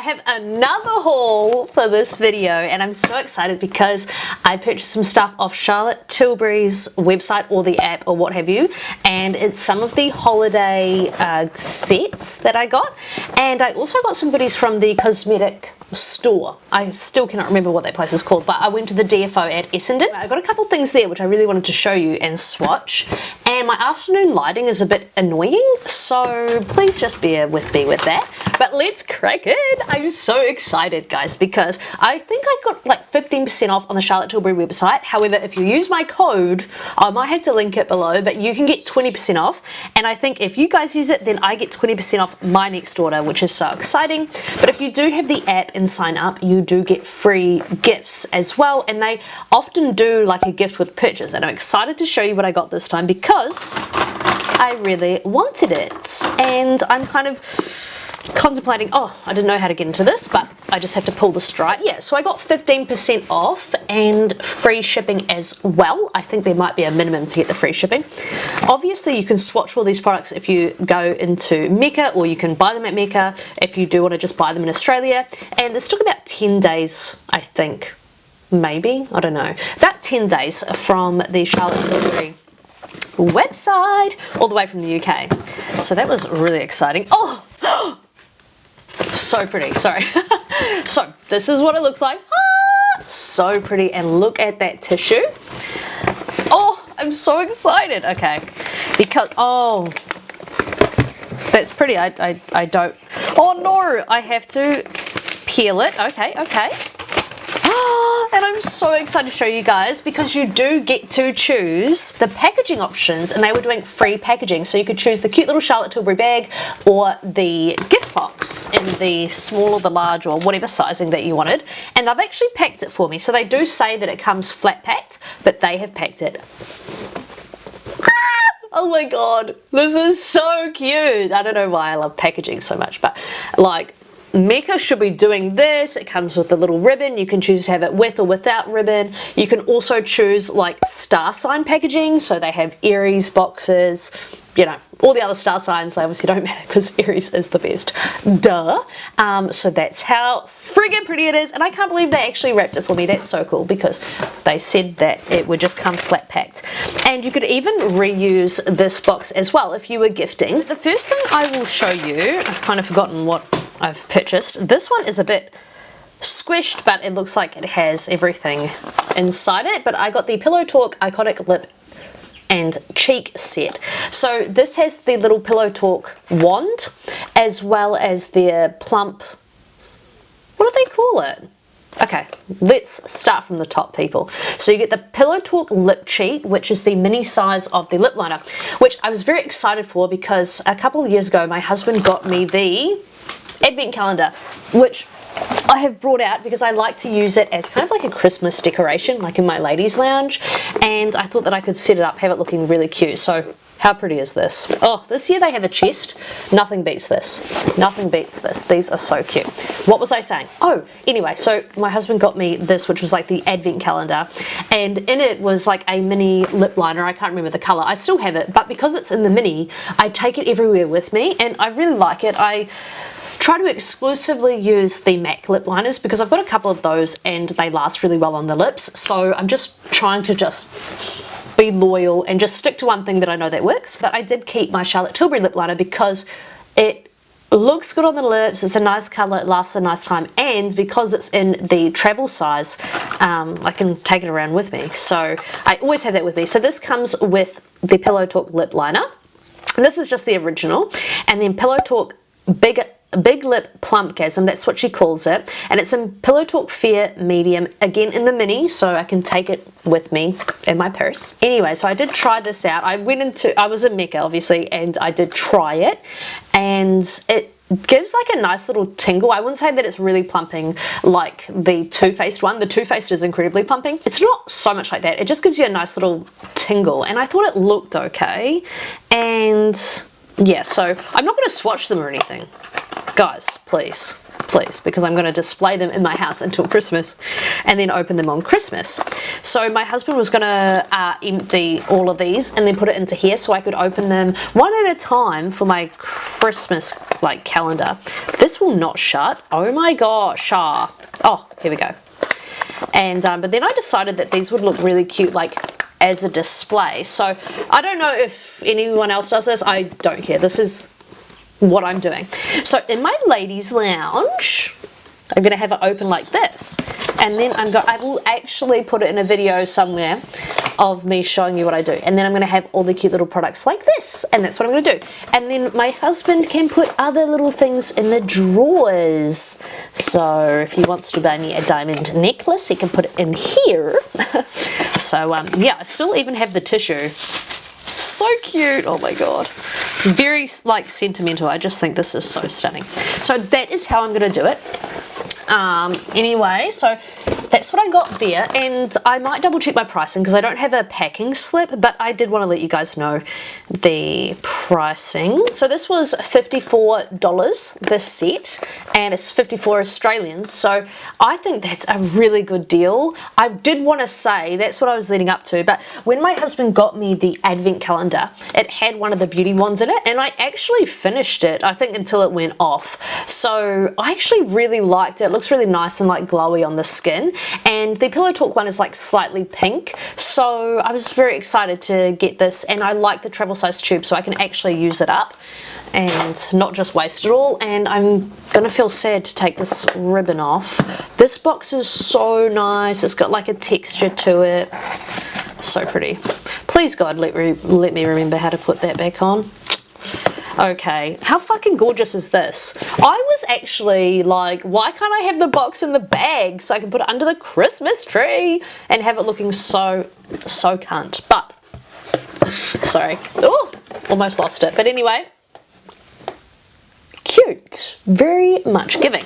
I have another haul for this video and I'm so excited because I purchased some stuff off Charlotte Tilbury's website or the app or what have you, and it's some of the holiday sets that I got, and I also got some goodies from the cosmetic store. I still cannot remember what that place is called, but I went to the DFO at Essendon. I got a couple things there which I really wanted to show you and swatch, and my afternoon lighting is a bit annoying, so please just bear with me with that. But let's crack it. I'm so excited, guys, because I think I got like 15% off on the Charlotte Tilbury website. However, if you use my code, I might have to link it below, but you can get 20% off, and I think if you guys use it, then I get 20% off my next order, which is so exciting. But if you do have the app and sign up, you do get free gifts as well, and they often do like a gift with purchase, and I'm excited to show you what I got this time because I really wanted it, and I'm kind of contemplating, oh, I didn't know how to get into this, but I just have to pull the strap. Yeah, so I got 15% off and free shipping as well. I think there might be a minimum to get the free shipping. Obviously, you can swatch all these products if you go into Mecca, or you can buy them at Mecca if you do want to just buy them in Australia. And this took about 10 days, I think, maybe, I don't know, about 10 days from the Charlotte Tilbury website all the way from the UK. So that was really exciting. Oh! So pretty, sorry. So this is what it looks like. Ah, so pretty, and look at that tissue. Oh, I'm so excited. Okay, because, oh, that's pretty. I don't, oh no, I have to peel it. Okay. And I'm so excited to show you guys because you do get to choose the packaging options, and they were doing free packaging, so you could choose the cute little Charlotte Tilbury bag or the gift box in the small or the large or whatever sizing that you wanted, and they've actually packed it for me. So they do say that it comes flat packed, but they have packed it. Oh my god, this is so cute. I don't know why I love packaging so much, but like, Mecca should be doing this. It comes with a little ribbon. You can choose to have it with or without ribbon. You can also choose like star sign packaging, so they have Aries boxes, you know, all the other star signs. They obviously don't matter because Aries is the best, duh. So that's how friggin' pretty it is, and I can't believe they actually wrapped it for me. That's so cool because they said that it would just come flat packed, and you could even reuse this box as well if you were gifting. The first thing I will show you, I've kind of forgotten what I've purchased. This one is a bit squished, but it looks like it has everything inside it. But I got the Pillow Talk Iconic Lip and Cheek set. So this has the little Pillow Talk wand, as well as their plump, what do they call it? Okay, let's start from the top, people. So you get the Pillow Talk Lip Cheat, which is the mini size of the lip liner, which I was very excited for because a couple of years ago my husband got me the Advent calendar, which I have brought out because I like to use it as kind of like a Christmas decoration, like in my ladies' lounge, and I thought that I could set it up, have it looking really cute. So how pretty is this? Oh, this year they have a chest. Nothing beats this. Nothing beats this. These are so cute. What was I saying? Oh, anyway, so my husband got me this, which was like the Advent calendar, and in it was like a mini lip liner. I can't remember the color. I still have it, but because it's in the mini, I take it everywhere with me, and I really like it. I try to exclusively use the MAC lip liners because I've got a couple of those and they last really well on the lips, so I'm just trying to just be loyal and just stick to one thing that I know that works. But I did keep my Charlotte Tilbury lip liner because it looks good on the lips, it's a nice color, it lasts a nice time, and because it's in the travel size, I can take it around with me, so I always have that with me. So this comes with the Pillow Talk lip liner, and this is just the original, and then Pillow Talk Big Lip Plumpgasm, that's what she calls it, and it's in Pillow Talk Fair Medium, again in the mini, so I can take it with me in my purse. Anyway, so I did try this out. I was in Mecca obviously, and I did try it, and it gives like a nice little tingle. I wouldn't say that it's really plumping like the Too Faced one. The Too Faced is incredibly plumping. It's not so much like that. It just gives you a nice little tingle, and I thought it looked okay. And yeah, so I'm not going to swatch them or anything. Guys, please, please, because I'm going to display them in my house until Christmas and then open them on Christmas. So my husband was going to empty all of these and then put it into here so I could open them one at a time for my Christmas like calendar. This will not shut. Oh my gosh. Oh, here we go. And but then I decided that these would look really cute like as a display. So I don't know if anyone else does this. I don't care. This is what I'm doing. So in my ladies lounge, I'm going to have it open like this, and then I will actually put it in a video somewhere of me showing you what I do, and then I'm going to have all the cute little products like this, and that's what I'm going to do. And then my husband can put other little things in the drawers. So if he wants to buy me a diamond necklace, he can put it in here. So yeah, I still even have the tissue. So cute. Oh my god, very like sentimental. I just think this is so stunning. So that is how I'm going to do it. Anyway, so that's what I got there, and I might double check my pricing because I don't have a packing slip, but I did want to let you guys know the pricing. So this was $54 this set, and it's 54 Australian, so I think that's a really good deal. I did want to say that's what I was leading up to, but when my husband got me the advent calendar, it had one of the beauty wands in it, and I actually finished it, I think, until it went off. So I actually really liked it. It looks really nice and like glowy on the skin, and the Pillow Talk one is like slightly pink, so I was very excited to get this, and I like the travel size tube so I can actually use it up and not just waste it all. And I'm gonna feel sad to take this ribbon off. This box is so nice. It's got like a texture to it. So pretty. Please God, let me remember how to put that back on. Okay, how fucking gorgeous is this? I was actually like, why can't I have the box in the bag so I can put it under the Christmas tree and have it looking so cunt. But, sorry. Oh, almost lost it. But anyway, cute. Very much giving.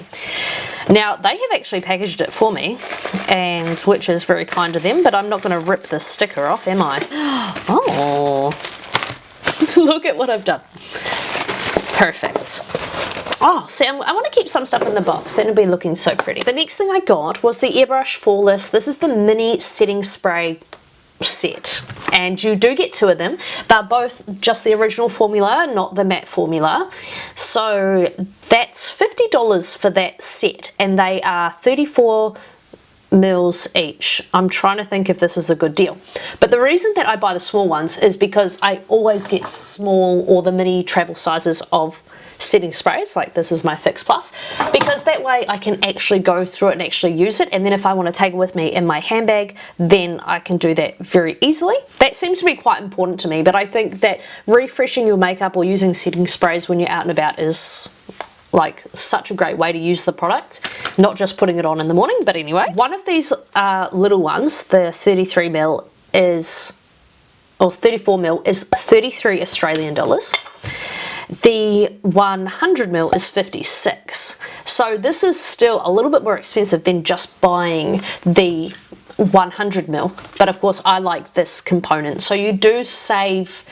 Now, they have actually packaged it for me, and which is very kind of them, but I'm not going to rip the sticker off, am I? Oh, look at what I've done. Perfect. Oh, see, I want to keep some stuff in the box, and it'll be looking so pretty. The next thing I got was the Airbrush Flawless. This is the mini setting spray set, and you do get two of them. They're both just the original formula, not the matte formula. So that's $50 for that set, and they are 34 mils each. I'm trying to think if this is a good deal, but the reason that I buy the small ones is because I always get small or the mini travel sizes of setting sprays. Like this is my Fix Plus, because that way I can actually go through it and actually use it, and then if I want to take it with me in my handbag, then I can do that very easily. That seems to be quite important to me, but I think that refreshing your makeup or using setting sprays when you're out and about is like such a great way to use the product, not just putting it on in the morning. But anyway, one of these little ones, the 33 mil is, or 34 mil is 33 Australian dollars. The 100 mil is 56. So this is still a little bit more expensive than just buying the 100 mil. But of course I like this component. So you do save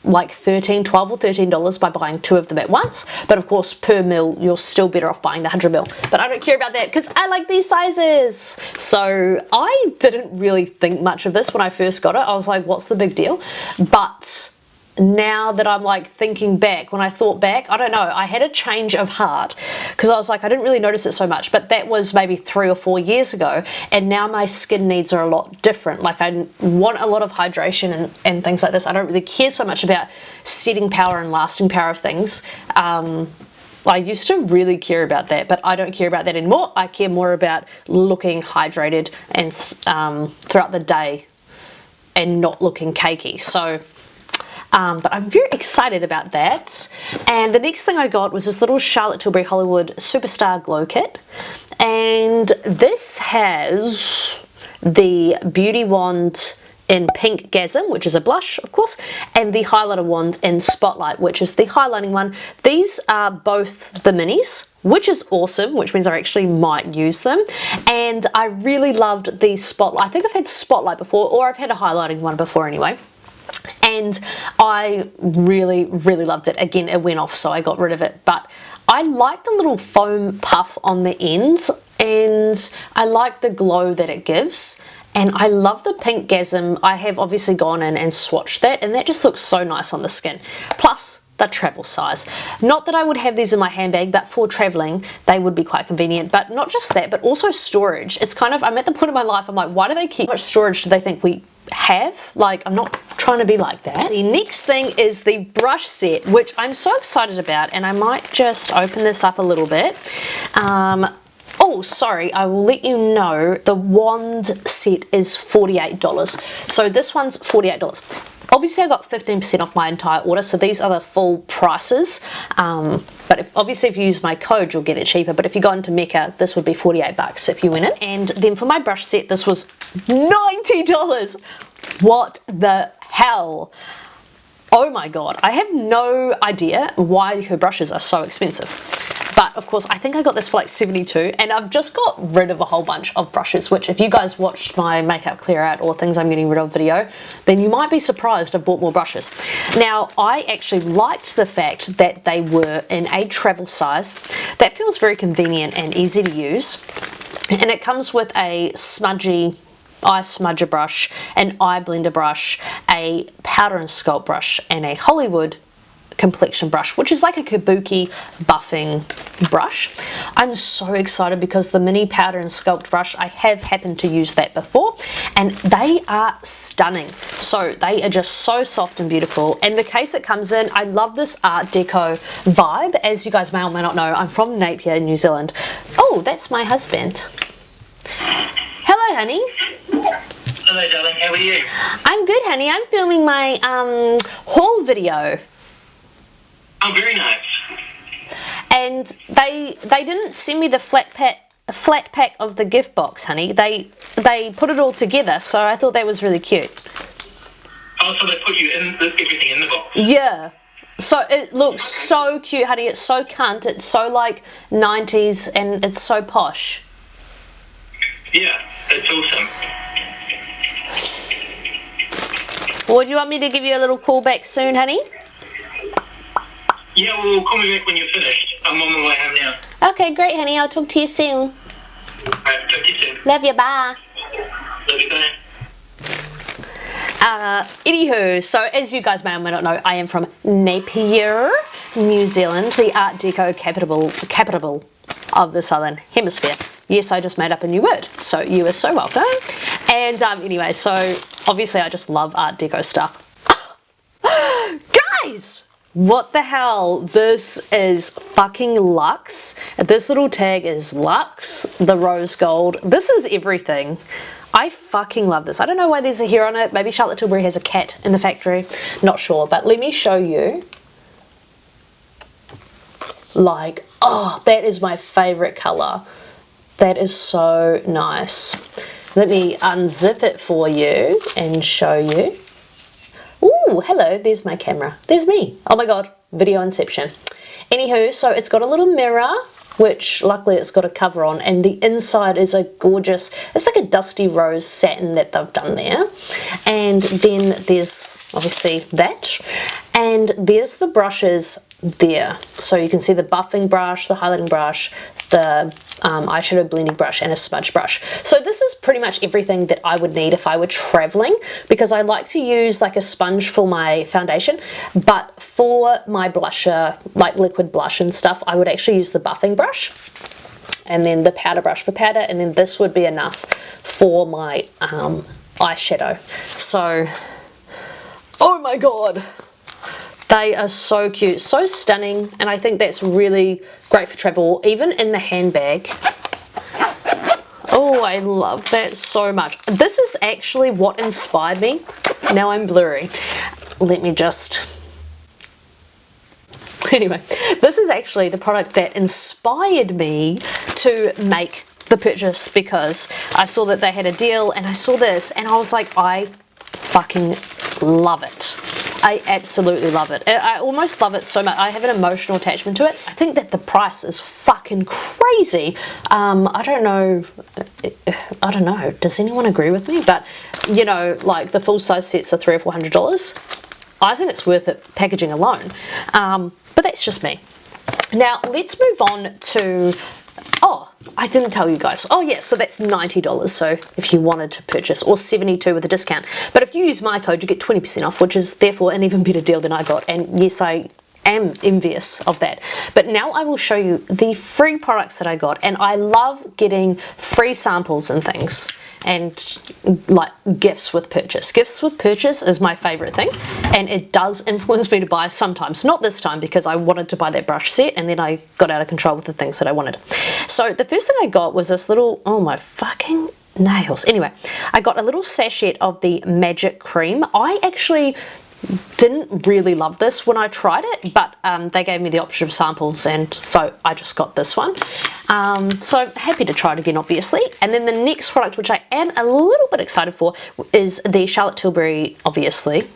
like $12 or $13 by buying two of them at once, but of course per mil you're still better off buying the 100 mil, but I don't care about that because I like these sizes. So I didn't really think much of this when I first got it. I was like, what's the big deal? But now that I'm like thinking back, when I thought back, I don't know, I had a change of heart because I was like, I didn't really notice it so much, but that was maybe 3 or 4 years ago, and now my skin needs are a lot different. Like I want a lot of hydration and things like this. I don't really care so much about setting power and lasting power of things. I used to really care about that, but I don't care about that anymore. I care more about looking hydrated and throughout the day and not looking cakey. So but I'm very excited about that. And the next thing I got was this little Charlotte Tilbury Hollywood Superstar Glow Kit, and this has the Beauty Wand in Pink Gasm, which is a blush of course, and the highlighter wand in Spotlight, which is the highlighting one. These are both the minis, which is awesome, which means I actually might use them. And I really loved the Spotlight. I think I've had Spotlight before, or I've had a highlighting one before anyway. And I really loved it. Again, it went off, so I got rid of it, but I like the little foam puff on the ends, and I like the glow that it gives. And I love the pink gasm. I have obviously gone in and swatched that, and that just looks so nice on the skin. Plus the travel size. Not that I would have these in my handbag, but for traveling they would be quite convenient. But not just that, but also storage. It's kind of, I'm at the point in my life, I'm like, why do they keep, how much storage do they think we have? Like, I'm not trying to be like that. The next thing is the brush set, which I'm so excited about, and I might just open this up a little bit. Oh, sorry, I will let you know the wand set is $48. So this one's $48. Obviously I got 15% off my entire order, so these are the full prices. But obviously if you use my code, you'll get it cheaper. But if you go into Mecca, this would be 48 bucks if you win it. And then for my brush set, this was $90. What the hell? Oh my god, I have no idea why her brushes are so expensive. But of course, I think I got this for like $72, and I've just got rid of a whole bunch of brushes, which if you guys watched my makeup clear out or things I'm getting rid of video, then you might be surprised I've bought more brushes. Now, I actually liked the fact that they were in a travel size. That feels very convenient and easy to use. And it comes with a smudgy eye smudger brush, an eye blender brush, a powder and sculpt brush, and a Hollywood complexion brush, which is like a kabuki buffing brush. I'm so excited because the mini powder and sculpt brush, I have happened to use that before, and they are stunning. So they are just so soft and beautiful. And the case it comes in, I love this Art Deco vibe. As you guys may or may not know, I'm from Napier, New Zealand. Oh, that's my husband. Hello, honey. Hello, darling. How are you? I'm good, honey. I'm filming my haul video. Oh, very nice. And they didn't send me the flat pack of the gift box, honey. They put it all together, so I thought that was really cute. Oh, so they put you in everything in the box? Yeah. So it looks so cute, honey. It's so cunt. It's so like 90s, and it's so posh. Yeah, it's awesome. Would you want me to give you a little call back soon, honey? Yeah, well, call me back when you're finished. I'm on my way home now. Okay, great, honey. I'll talk to you soon. Alright, talk to you soon. Love you, bye. Love you, bye. Anywho, so as you guys may or may not know, I am from Napier, New Zealand, the Art Deco capital of the Southern Hemisphere. Yes, I just made up a new word, so you are so welcome. And anyway, so obviously I just love Art Deco stuff. Guys! What the hell? This is fucking luxe. This little tag is luxe, the rose gold. This is everything. I fucking love this. I don't know why there's a hair on it. Maybe Charlotte Tilbury has a cat in the factory. Not sure, but let me show you. Like, oh, that is my favorite color. That is so nice. Let me unzip it for you and show you. Ooh, hello, there's my camera. There's me. Oh my god, video inception. Anywho, so it's got a little mirror, which luckily it's got a cover on, and the inside is a gorgeous, it's like a dusty rose satin that they've done there. And then there's obviously that. And there's the brushes there. So you can see the buffing brush, the highlighting brush, the eyeshadow blending brush, and a smudge brush. So this is pretty much everything that I would need if I were traveling, because I like to use like a sponge for my foundation, but for my blusher, like liquid blush and stuff, I would actually use the buffing brush, and then the powder brush for powder, and then this would be enough for my eyeshadow. So, oh my god, they are so cute, so stunning, and I think that's really great for travel, even in the handbag. Oh, I love that so much. This is actually what inspired me. Now I'm blurry. Let me just... Anyway, this is actually the product that inspired me to make the purchase, because I saw that they had a deal and I saw this and I was like, I fucking love it. I absolutely love it. I almost love it so much. I have an emotional attachment to it. I think that the price is fucking crazy. I don't know. Does anyone agree with me? But, you know, like the full size sets are $300 or $400. I think it's worth it packaging alone. But that's just me. Now let's move on to, oh, I didn't tell you guys. Oh yeah, so that's $90. So if you wanted to purchase, or $72 with a discount. But if you use my code, you get 20% off, which is therefore an even better deal than I got. And yes, I am envious of that. But now I will show you the free products that I got, and I love getting free samples and things, and like gifts with purchase. Gifts with purchase is my favorite thing, and it does influence me to buy sometimes. Not this time, because I wanted to buy that brush set and then I got out of control with the things that I wanted. So the first thing I got was this little, oh my fucking nails. Anyway, I got a little sachet of the Magic Cream. I actually didn't really love this when I tried it, but they gave me the option of samples, and so I just got this one. So happy to try it again, obviously. And then the next product, which I am a little bit excited for, is the Charlotte Tilbury, obviously,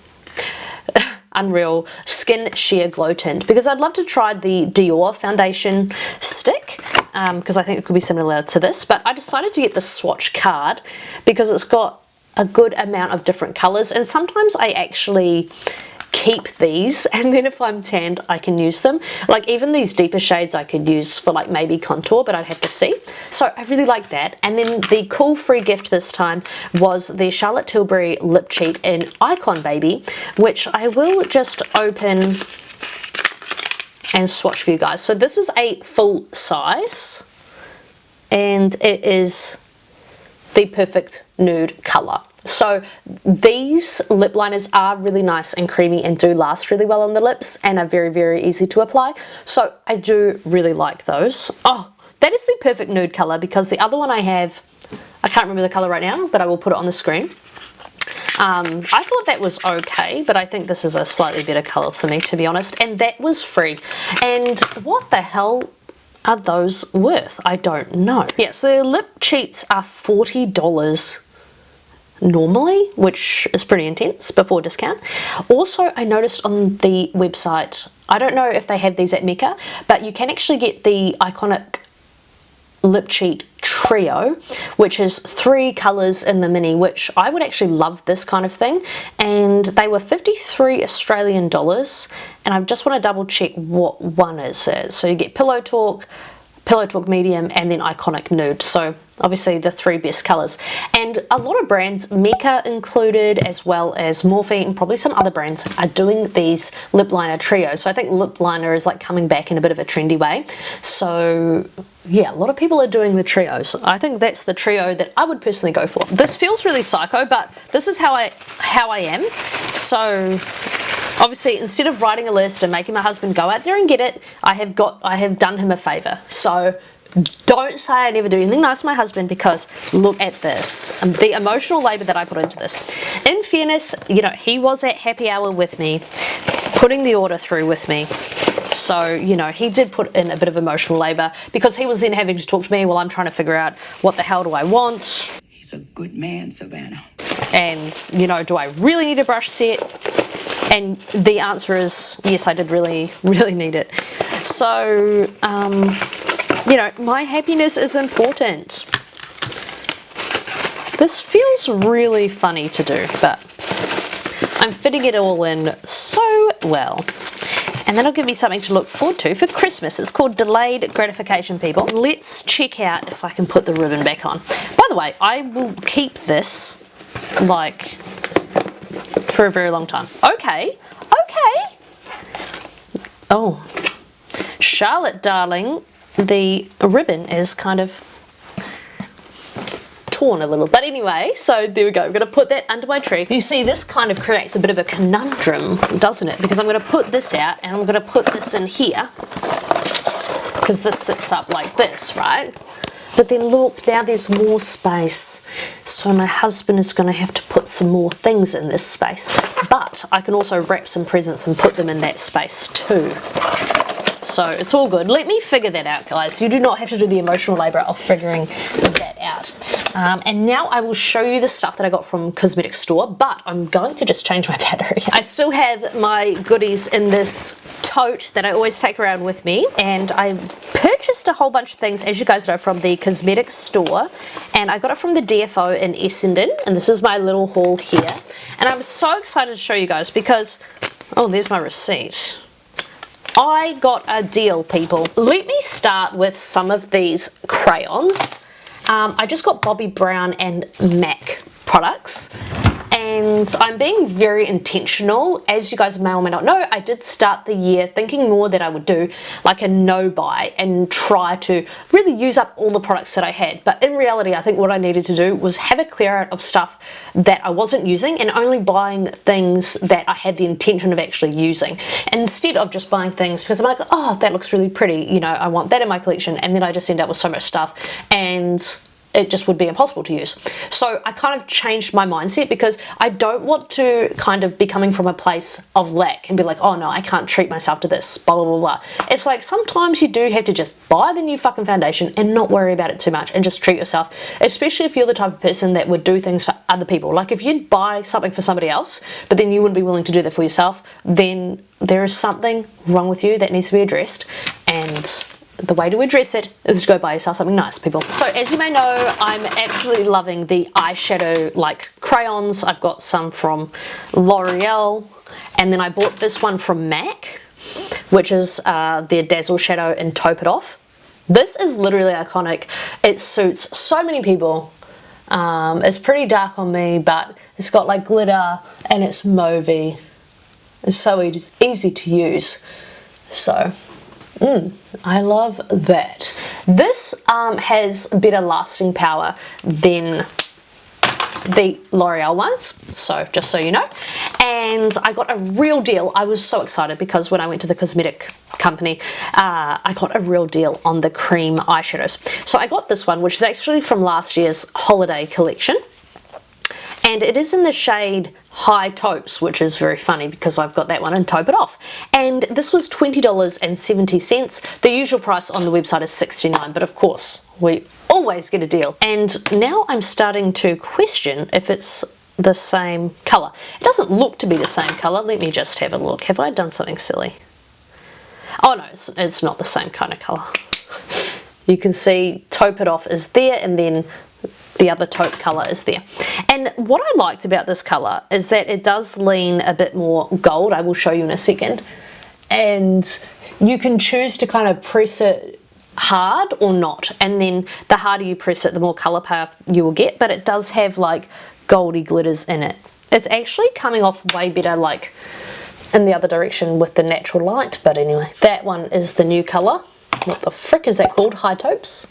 Unreal Skin Sheer Glow Tint, because I'd love to try the Dior foundation stick, because I think it could be similar to this, but I decided to get the swatch card because it's got a good amount of different colors, and sometimes I actually keep these, and then if I'm tanned I can use them. Like even these deeper shades I could use for like maybe contour, but I'd have to see. So I really like that. And then the cool free gift this time was the Charlotte Tilbury lip cheat in Icon Baby, which I will just open and swatch for you guys. So this is a full size, and it is the perfect nude color. So these lip liners are really nice and creamy and do last really well on the lips and are very, very easy to apply. So I do really like those. Oh, that is the perfect nude color, because the other one I have, I can't remember the color right now, but I will put it on the screen. I thought that was okay, but I think this is a slightly better color for me, to be honest, and that was free. And what the hell are those worth? I don't know. Yeah, so the lip cheats are $40 normally, which is pretty intense before discount. Also, I noticed on the website, I don't know if they have these at Mecca, but you can actually get the Iconic lip cheat trio, which is 3 colors in the mini, which I would actually love this kind of thing, and they were 53 Australian dollars, and I just want to double check what one is it. So you get Pillow Talk Medium, and then Iconic Nude. So obviously the 3 best colors, and a lot of brands, Mecca included, as well as Morphe and probably some other brands, are doing these lip liner trios. So I think lip liner is like coming back in a bit of a trendy way. So yeah, a lot of people are doing the trios. I think that's the trio that I would personally go for. This feels really psycho, but this is how I am. So obviously, instead of writing a list and making my husband go out there and get it, I have done him a favor. So don't say I never do anything nice to my husband, because look at this, the emotional labor that I put into this. In fairness, you know, he was at happy hour with me, putting the order through with me. So, you know, he did put in a bit of emotional labor, because he was then having to talk to me while I'm trying to figure out what the hell do I want. He's a good man, Savannah. And, you know, do I really need a brush set? And the answer is yes, I did really, really need it. So, you know, my happiness is important. This feels really funny to do, but I'm fitting it all in so well. And that'll give me something to look forward to for Christmas. It's called Delayed Gratification, people. Let's check out if I can put the ribbon back on. By the way, I will keep this like for a very long time. Okay. Oh, Charlotte, darling, the ribbon is kind of torn a little. But anyway, so there we go. I'm going to put that under my tree. You see, this kind of creates a bit of a conundrum, doesn't it? Because I'm going to put this out and I'm going to put this in here, because this sits up like this, right? But then look, now there's more space. So my husband is going to have to put some more things in this space. But I can also wrap some presents and put them in that space too. So it's all good. Let me figure that out, guys. You do not have to do the emotional labor of figuring that out. And now I will show you the stuff that I got from Cosmetic Store, but I'm going to just change my battery. I still have my goodies in this tote that I always take around with me, and I purchased a whole bunch of things, as you guys know, from the Cosmetic Store, and I got it from the DFO in Essendon, and this is my little haul here. And I'm so excited to show you guys because, oh, there's my receipt. I got a deal, people. Let me start with some of these crayons. I just got Bobbi Brown and MAC products, and I'm being very intentional. As you guys may or may not know, I did start the year thinking more that I would do like a no buy and try to really use up all the products that I had. But in reality, I think what I needed to do was have a clear out of stuff that I wasn't using and only buying things that I had the intention of actually using, instead of just buying things because I'm like, oh, that looks really pretty, you know, I want that in my collection, and then I just end up with so much stuff and it just would be impossible to use. So I kind of changed my mindset because I don't want to kind of be coming from a place of lack and be like, oh no, I can't treat myself to this, blah, blah, blah, blah. It's like sometimes you do have to just buy the new fucking foundation and not worry about it too much and just treat yourself, especially if you're the type of person that would do things for other people. Like if you'd buy something for somebody else, but then you wouldn't be willing to do that for yourself, then there is something wrong with you that needs to be addressed, and the way to address it is to go buy yourself something nice, people. So as you may know, I'm absolutely loving the eyeshadow like crayons. I've got some from L'Oreal, and then I bought this one from MAC, which is their Dazzle Shadow in Taupe It Off. This is literally iconic. It suits so many people. It's pretty dark on me, but it's got like glitter and it's mauvey. It's so easy to use. So I love that. This has better lasting power than the L'Oreal ones, so just so you know. And I got a real deal. I was so excited because when I went to the cosmetic company, I got a real deal on the cream eyeshadows. So I got this one, which is actually from last year's holiday collection. And it is in the shade High Taupes, which is very funny because I've got that one in Taupe It Off. And this was $20.70. The usual price on the website is $69, but of course, we always get a deal. And now I'm starting to question if it's the same colour. It doesn't look to be the same colour. Let me just have a look. Have I done something silly? Oh no, it's not the same kind of colour. You can see Taupe It Off is there, and then the other taupe colour is there. And what I liked about this colour is that it does lean a bit more gold. I will show you in a second. And you can choose to kind of press it hard or not. And then the harder you press it, the more colour power you will get. But it does have like goldy glitters in it. It's actually coming off way better like in the other direction with the natural light. But anyway, that one is the new colour. What the frick is that called? High Taupes?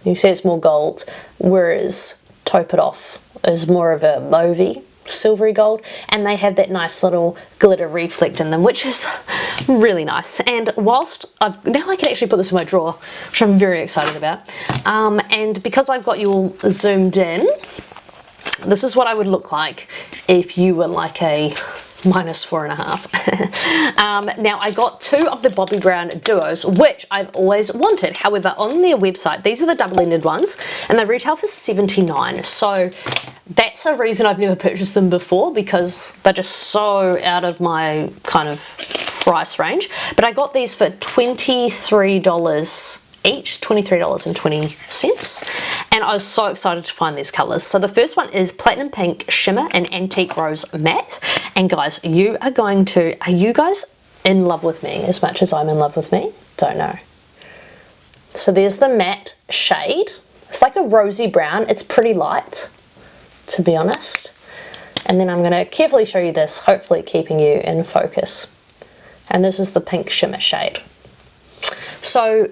You see it's more gold, whereas Taupe It Off is more of a mauvey, silvery gold, and they have that nice little glitter reflect in them, which is really nice. And whilst now I can actually put this in my drawer, which I'm very excited about. And because I've got you all zoomed in, this is what I would look like if you were like a -4.5. Now I got 2 of the Bobbi Brown duos, which I've always wanted. However, on their website, these are the double-ended ones, and they retail for $79. So that's a reason I've never purchased them before, because they're just so out of my kind of price range. But I got these for $23 each, $23.20, and I was so excited to find these colours. So the first one is Platinum Pink Shimmer and Antique Rose Matte, and guys, are you guys in love with me as much as I'm in love with me? Don't know. So there's the matte shade. It's like a rosy brown. It's pretty light, to be honest. And then I'm going to carefully show you this, hopefully keeping you in focus. And this is the pink shimmer shade. So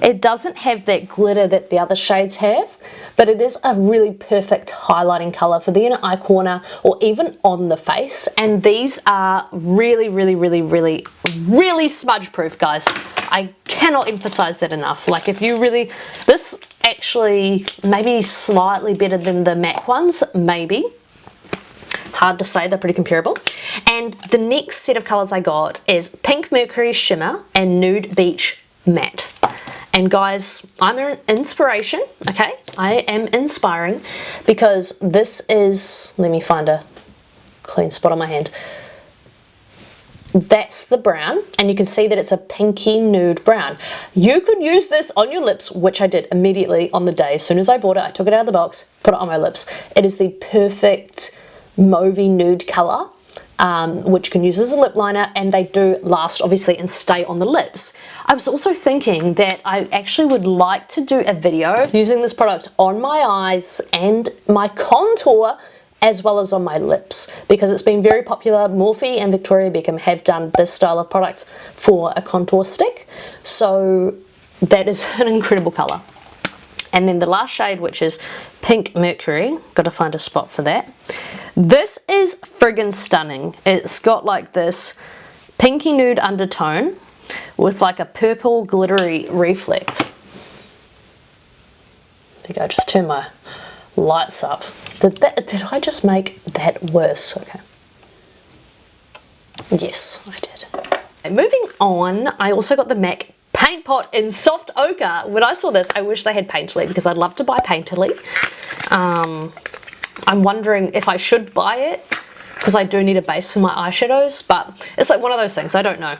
it doesn't have that glitter that the other shades have, but it is a really perfect highlighting colour for the inner eye corner or even on the face. And these are really, really, really, really, really smudge proof, guys. I cannot emphasize that enough. Like if you really, this actually maybe slightly better than the MAC ones, maybe. Hard to say, they're pretty comparable. And the next set of colours I got is Pink Mercury Shimmer and Nude Beach Matte. And guys, I'm an inspiration, okay? I am inspiring because this is, let me find a clean spot on my hand. That's the brown, and you can see that it's a pinky nude brown. You could use this on your lips, which I did immediately on the day. As soon as I bought it, I took it out of the box, put it on my lips. It is the perfect mauvey nude colour which you can use as a lip liner, and they do last obviously and stay on the lips. I was also thinking that I actually would like to do a video using this product on my eyes and my contour as well as on my lips, because it's been very popular. Morphe and Victoria Beckham have done this style of product for a contour stick, so that is an incredible colour. And then the last shade, which is Pink Mercury, got to find a spot for that. This is friggin' stunning. It's got like this pinky nude undertone with like a purple glittery reflect. There you go, just turn my lights up. Did I just make that worse? Okay. Yes, I did. And moving on, I also got the MAC Paint Pot in Soft Ochre. When I saw this, I wish they had Painterly, because I'd love to buy Painterly. I'm wondering if I should buy it, because I do need a base for my eyeshadows, but it's like one of those things, I don't know.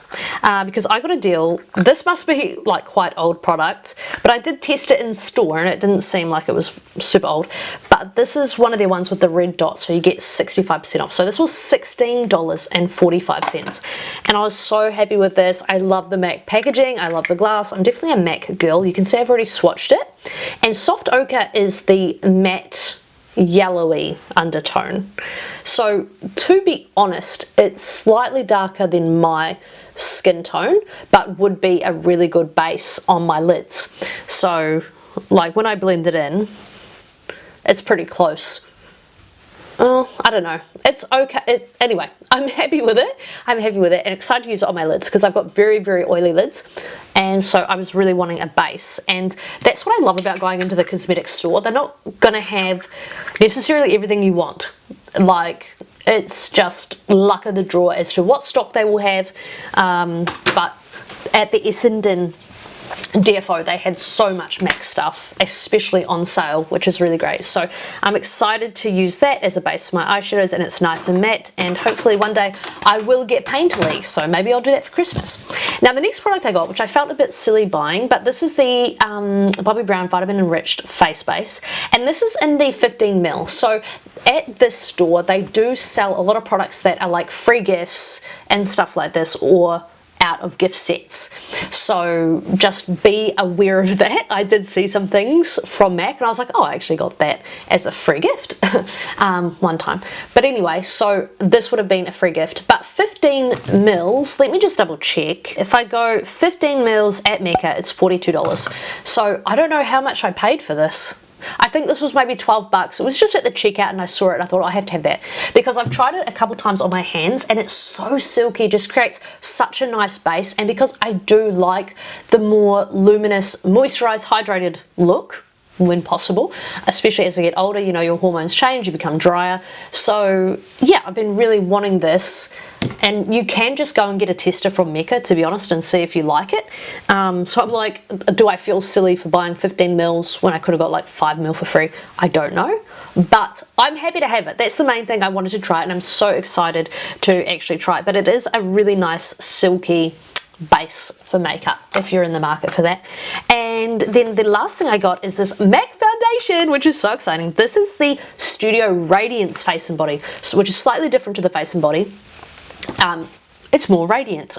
Because I got a deal. This must be like quite old product, but I did test it in store and it didn't seem like it was super old. But this is one of their ones with the red dot, so you get 65% off. So this was $16.45, and I was so happy with this. I love the MAC packaging, I love the glass. I'm definitely a MAC girl. You can see I've already swatched it. And Soft Ochre is the matte yellowy undertone. So to be honest, it's slightly darker than my skin tone, but would be a really good base on my lids. So like when I blend it in, it's pretty close. Oh, I don't know. It's okay. Anyway, I'm happy with it. I'm happy with it and excited to use it on my lids, because I've got very, very oily lids. And so I was really wanting a base. And that's what I love about going into the cosmetic store. They're not going to have necessarily everything you want. Like, it's just luck of the draw as to what stock they will have. But at the Essendon DFO, they had so much MAC stuff, especially on sale, which is really great. So I'm excited to use that as a base for my eyeshadows, and it's nice and matte, and hopefully one day I will get Painterly, so maybe I'll do that for Christmas. Now the next product I got, which I felt a bit silly buying, but this is the Bobbi Brown Vitamin Enriched Face Base, and this is in the 15ml. So at this store they do sell a lot of products that are like free gifts and stuff like this, or out of gift sets. So just be aware of that. I did see some things from MAC and I was like, oh, I actually got that as a free gift one time. But anyway, so this would have been a free gift. But 15 mils, let me just double check. If I go 15 mils at Mecca, it's $42. So I don't know how much I paid for this. I think this was maybe 12 bucks. It was just at the checkout and I saw it and I thought, oh, I have to have that, because I've tried it a couple times on my hands and it's so silky, just creates such a nice base. And because I do like the more luminous, moisturized, hydrated look when possible, especially as I get older, you know, your hormones change, you become drier. So yeah, I've been really wanting this, and you can just go and get a tester from Mecca, to be honest, and see if you like it. So I'm like, do I feel silly for buying 15 mils when I could have got like 5 mil for free? I don't know, but I'm happy to have it. That's the main thing. I wanted to try it and I'm so excited to actually try it. But it is a really nice silky base for makeup if you're in the market for that. And then the last thing I got is this MAC foundation, which is so exciting. This is the Studio Radiance Face and Body, which is slightly different to the Face and Body. It's more radiant.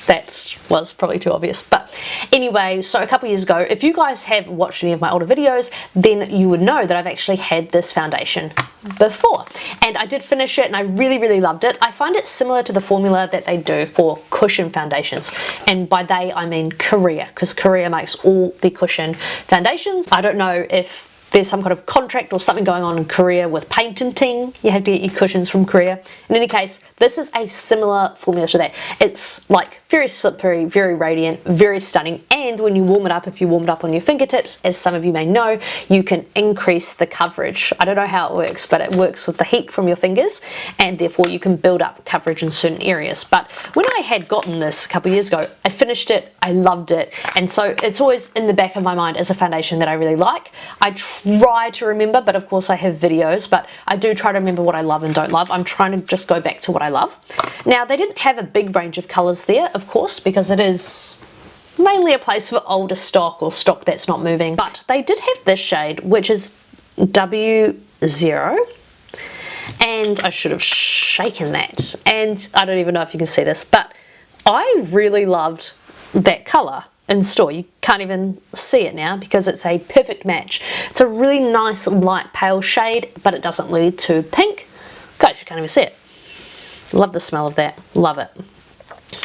That was probably too obvious, but anyway, so a couple years ago, if you guys have watched any of my older videos, then you would know that I've actually had this foundation before, and I did finish it and I really, really loved it. I find it similar to the formula that they do for cushion foundations, and by they I mean Korea, because Korea makes all the cushion foundations. I don't know if there's some kind of contract or something going on in Korea with patenting. You have to get your cushions from Korea. In any case, this is a similar formula to that. It's like very slippery, very radiant, very stunning, and when you warm it up, if you warm it up on your fingertips, as some of you may know, you can increase the coverage. I don't know how it works, but it works with the heat from your fingers, and therefore you can build up coverage in certain areas. But when I had gotten this a couple of years ago, I finished it, I loved it, and so it's always in the back of my mind as a foundation that I really like. I try to remember, but of course I have videos, but I do try to remember what I love and don't love. I'm trying to just go back to what I love. Now, they didn't have a big range of colours there, of course, because it is mainly a place for older stock or stock that's not moving, but they did have this shade, which is W0, and I should have shaken that, and I don't even know if you can see this, but I really loved that colour in store. You can't even see it now because it's a perfect match. It's a really nice light pale shade, but it doesn't lead to pink. Guys, you can't even see it. Love the smell of that, love it.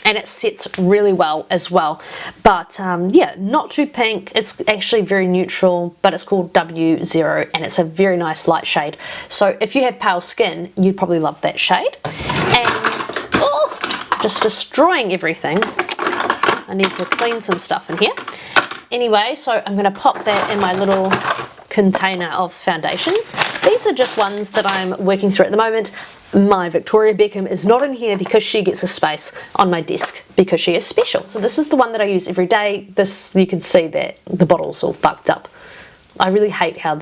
And it sets really well as well, but yeah, not too pink. It's actually very neutral, but it's called W0 and it's a very nice light shade. So if you have pale skin, you'd probably love that shade. And oh, just destroying everything. I need to clean some stuff in here. Anyway, so I'm going to pop that in my little container of foundations. These are just ones that I'm working through at the moment. My Victoria Beckham is not in here because she gets a space on my desk because she is special. So this is the one that I use every day. This, you can see that the bottle's all fucked up. I really hate how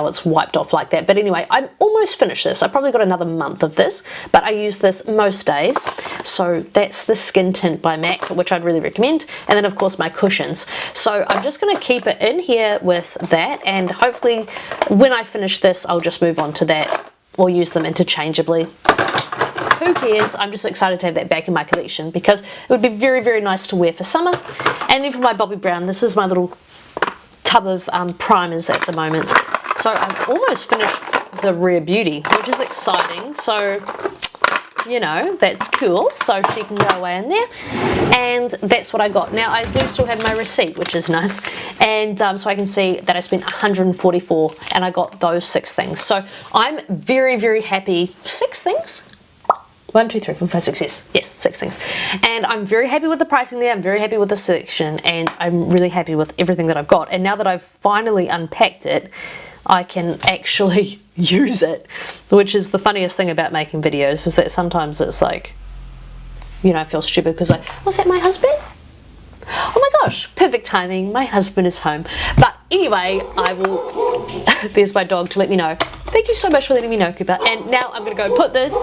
it's wiped off like that. But anyway, I'm almost finished this. I probably got another month of this, but I use this most days. So that's the Skin Tint by MAC, which I'd really recommend. And then of course my cushions. So I'm just going to keep it in here with that, and hopefully when I finish this, I'll just move on to that or use them interchangeably. Who cares? I'm just excited to have that back in my collection because it would be very, very nice to wear for summer. And then for my Bobbi Brown, this is my little tub of primers at the moment. So I've almost finished the Rare Beauty, which is exciting. So, you know, that's cool. So she can go away in there. And that's what I got. Now I do still have my receipt, which is nice. And so I can see that I spent $144 and I got those 6 things. So I'm very, very happy. 6 things? 1, 2, 3, 4, 5, 6, yes, 6 things. And I'm very happy with the pricing there. I'm very happy with the selection, and I'm really happy with everything that I've got. And now that I've finally unpacked it, I can actually use it, which is the funniest thing about making videos, is that sometimes it's like, you know, I feel stupid because was that my husband? Oh my gosh, perfect timing, my husband is home. But anyway, I will, there's my dog to let me know. Thank you so much for letting me know, Cooper. And now I'm gonna go put this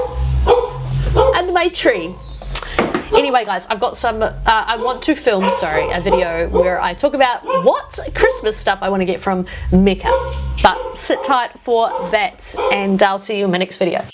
under my tree. Anyway guys, I've got some, I want to film, a video where I talk about what Christmas stuff I want to get from Mecca. But sit tight for that, and I'll see you in my next video.